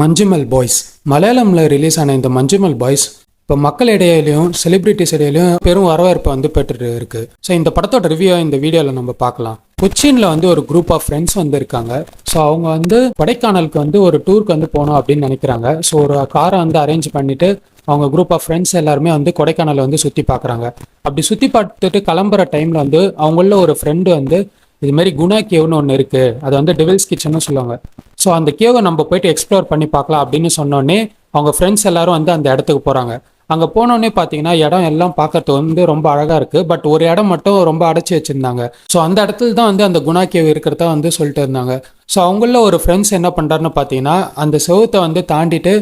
Manjummel boys மலையாளமில் release ஆன இந்த Manjummel boys இப்போ மக்கள் இடையிலையும் செலிபிரிட்டிஸ் இடையிலையும் பெரும் வரவேற்பை பெற்றுட்டு இருக்கு. ஸோ இந்த படத்தோட ரிவ்யூ இந்த வீடியோவில் நம்ம பார்க்கலாம். கொச்சின்ல ஒரு குரூப் ஆஃப் ஃப்ரெண்ட்ஸ் இருக்காங்க. ஸோ அவங்க கொடைக்கானலுக்கு ஒரு டூருக்கு போகணும் அப்படின்னு நினைக்கிறாங்க. ஸோ ஒரு காரை அரேஞ்ச் பண்ணிட்டு அவங்க குரூப் ஆஃப் ஃப்ரெண்ட்ஸ் எல்லாருமே கொடைக்கானலை சுற்றி பார்க்குறாங்க. அப்படி சுற்றி பார்த்துட்டு கிளம்புற டைமில் அவங்கள ஒரு ஃப்ரெண்டு இது மாதிரி குணா கேவ்னு ஒன்று இருக்குது, அது டெவில்ஸ் கிச்சன்னு சொல்லுவாங்க. ஸோ அந்த கேவை நம்ம போயிட்டு எக்ஸ்ப்ளோர் பண்ணி பார்க்கலாம் அப்படின்னு சொன்னோடனே அவங்க ஃப்ரெண்ட்ஸ் எல்லாரும் அந்த இடத்துக்கு போகிறாங்க. அங்கே போனோடனே பார்த்தீங்கன்னா இடம் எல்லாம் பார்க்கறதுக்கு ரொம்ப அழகாக இருக்குது. பட் ஒரு இடம் மட்டும் ரொம்ப அடைச்சி வச்சுருந்தாங்க. ஸோ அந்த இடத்துல தான் அந்த குணா கேவ் இருக்கிறதா சொல்லிட்டு இருந்தாங்க. ஸோ அவங்கள ஒரு ஃப்ரெண்ட்ஸ் என்ன பண்ணுறாருன்னு பார்த்தீங்கன்னா அந்த செவத்தை தாண்டிட்டு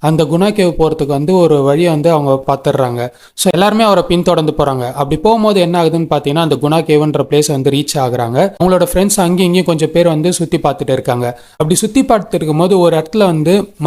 அந்த குணா கேவ் போகிறதுக்கு ஒரு வழியை அவங்க பார்த்துடுறாங்க. ஸோ எல்லாருமே அவரை பின்தொடர்ந்து போகிறாங்க. அப்படி போகும்போது என்ன ஆகுதுன்னு பார்த்தீங்கன்னா அந்த குணா கேவ்ன்ற பிளேஸ் ரீச் ஆகுறாங்க. அவங்களோட ஃப்ரெண்ட்ஸ் அங்கேயும் இங்கேயும் கொஞ்சம் பேர் சுற்றி பார்த்துட்டு இருக்காங்க. அப்படி சுற்றி பார்த்துட்டு இருக்கும்போது ஒரு இடத்துல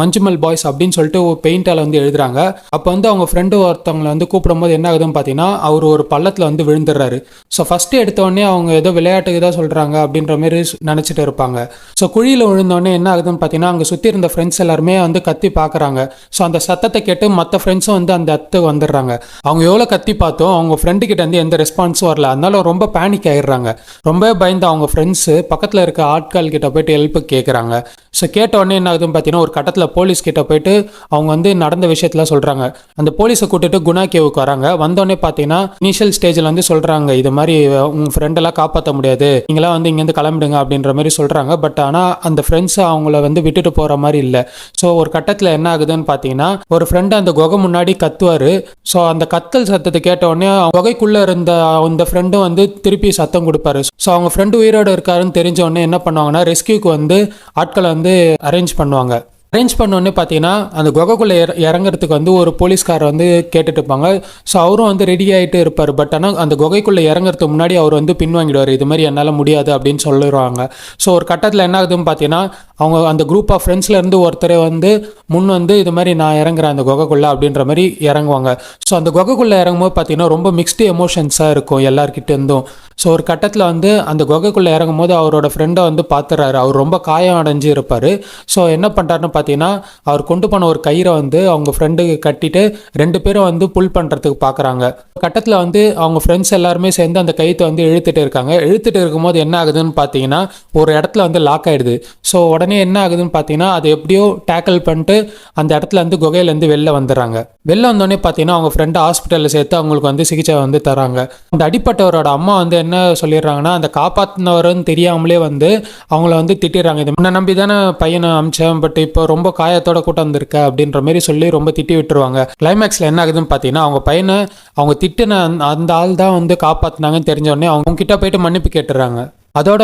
மஞ்சுமல் பாய்ஸ் அப்படின்னு சொல்லிட்டு பெயிண்டால் எழுதுறாங்க. அப்போ அவங்க ஃப்ரெண்டு ஒருத்தவங்களை கூப்பிடும்போது என்ன ஆகுதுன்னு பார்த்தீங்கன்னா அவர் ஒரு பள்ளத்தில் விழுந்துடுறாரு. ஸோ ஃபஸ்ட்டு எடுத்தோடனே அவங்க ஏதோ விளையாட்டுக்கு தான் சொல்கிறாங்க அப்படின்ற மாதிரி நினச்சிட்டு இருப்பாங்க. ஸோ குழியில் விழுந்தோடனே என்ன ஆகுதுன்னு பார்த்தீங்கன்னா அங்கே சுற்றி இருந்த ஃப்ரெண்ட்ஸ் எல்லாருமே கத்தி பார்க்குறாங்க. ஸோ அந்த சத்தத்தை கேட்டு மற்ற ஃப்ரெண்ட்ஸும் அந்த இடத்துக்கு வந்துடுறாங்க. அவங்க எவ்வளோ கத்தி பார்த்தோம் அவங்க ஃப்ரெண்டு கிட்ட எந்த ரெஸ்பான்ஸும் வரல. அதனால ரொம்ப பேனிக் ஆயிடுறாங்க. ரொம்ப பயந்து அவங்க ஃப்ரெண்ட்ஸு பக்கத்தில் இருக்க ஆட்கள் கிட்ட போயிட்டு ஹெல்ப்பு கேட்குறாங்க. ஸோ கேட்ட உடனே என்ன ஆகுதுன்னு பார்த்தீங்கன்னா ஒரு கட்டத்தில் போலீஸ் கிட்ட போயிட்டு அவங்க நடந்த விஷயத்துல சொல்கிறாங்க. அந்த போலீஸை கூட்டிட்டு குணா கேவுக்கு வராங்க. வந்தோடனே பார்த்தீங்கன்னா இனிஷியல் ஸ்டேஜில் சொல்கிறாங்க இது மாதிரி உங்கள் ஃப்ரெண்டெல்லாம் காப்பாற்ற முடியாது, நீங்களாம் இங்கேருந்து கிளம்பிடுங்க அப்படின்ற மாதிரி சொல்கிறாங்க. பட் ஆனால் அந்த ஃப்ரெண்ட்ஸ் அவங்கள விட்டுட்டு போகிற மாதிரி இல்லை. ஸோ ஒரு கட்டத்தில் என்ன ஆகுதுன்னு பார்த்தீங்கன்னா ஒரு ஃப்ரெண்டு அந்த குகை முன்னாடி கத்துவாரு. ஸோ அந்த கத்தல் சத்தத்தை கேட்ட உடனே குகைக்குள்ளே இருந்த அந்த ஃப்ரெண்டும் திருப்பி சத்தம் கொடுப்பாரு. ஸோ அவங்க ஃப்ரெண்டு உயிரோடு இருக்காருன்னு தெரிஞ்ச உடனே என்ன பண்ணுவாங்கன்னா ரெஸ்கியூக்கு ஆட்களை அரேஞ்ச் பண்ணுவாங்க. அரேஞ்ச் பண்ணோடனே பார்த்தீங்கன்னா அந்த குகைக்குள்ளே இறங்குறதுக்கு ஒரு போலீஸ்காரர் கேட்டுட்டு இருப்பாங்க. ஸோ அவரும் ரெடி ஆகிட்டு இருப்பார். பட் ஆனால் அந்த குகைக்குள்ளே இறங்குறதுக்கு முன்னாடி அவர் பின்வாங்கிடுவார். இது மாதிரி என்னால் முடியாது அப்படின்னு சொல்லிடுவாங்க. ஸோ ஒரு கட்டத்தில் என்ன ஆகுதுன்னு பார்த்தீங்கன்னா அவங்க அந்த குரூப் ஆஃப் ஃப்ரெண்ட்ஸ்லேருந்து ஒருத்தர் முன் இது மாதிரி நான் இறங்குறேன் அந்த குகைக்குள்ளே அப்படின்ற மாதிரி இறங்குவாங்க. ஸோ அந்த குகைக்குள்ளே இறங்கும்போது பார்த்தீங்கன்னா ரொம்ப மிக்ஸ்டு எமோஷன்ஸாக இருக்கும் எல்லார்கிட்ட இருந்தும். ஸோ ஒரு கட்டத்தில் அந்த குகைக்குள்ளே இறங்கும் போது அவரோட ஃப்ரெண்டை பார்த்துறாரு. அவர் ரொம்ப காயம் அடைஞ்சு இருப்பார். ஸோ என்ன பண்ணுறாருன்னு பார்த்தீங்கன்னா அவர் கொண்டு போன ஒரு கயிறை அவங்க ஃப்ரெண்டுக்கு கட்டிட்டு ரெண்டு பேரும் புல் பண்ணுறதுக்கு பார்க்குறாங்க. கட்டத்தில் அவங்க ஃப்ரெண்ட்ஸ் எல்லாருமே சேர்ந்து அந்த கயிற்றை இழுத்துட்டு இருக்காங்க. இழுத்துட்டு இருக்கும்போது என்ன ஆகுதுன்னு பார்த்தீங்கன்னா ஒரு இடத்துல லாக் ஆகிடுது. ஸோ உடனே என்ன ஆகுதுன்னு பார்த்தீங்கன்னா அது எப்படியோ டேக்கிள் பண்ணிட்டு அந்த இடத்துல குகையிலேருந்து வெளில வந்துடுறாங்க. வெளில வந்தோடனே பார்த்தீங்கன்னா அவங்க ஃப்ரெண்டை ஹாஸ்பிட்டலில் சேர்த்து அவங்களுக்கு சிகிச்சை தராங்க. அந்த அடிப்பட்டவரோட அம்மா என்ன சொல்லிடுறாங்கன்னா அந்த காப்பாற்றினவர்னு தெரியாமலே அவங்கள திட்டிடுறாங்க. இது முன்ன நம்பி தானே பையனை அமிச்சேன், பட் இப்போ ரொம்ப காயத்தோட கூட்டம் வந்திருக்க அப்படின்ற மாதிரி சொல்லி ரொம்ப திட்டி விட்டுருவாங்க. கிளைமேக்ஸில் என்ன ஆகுதுன்னு பார்த்தீங்கன்னா அவங்க பையனை அவங்க திட்டின அந்த ஆள் தான் காப்பாற்றினாங்கன்னு தெரிஞ்ச உடனே அவங்க கிட்ட போயிட்டு மன்னிப்பு கேட்டுறாங்க. அதோட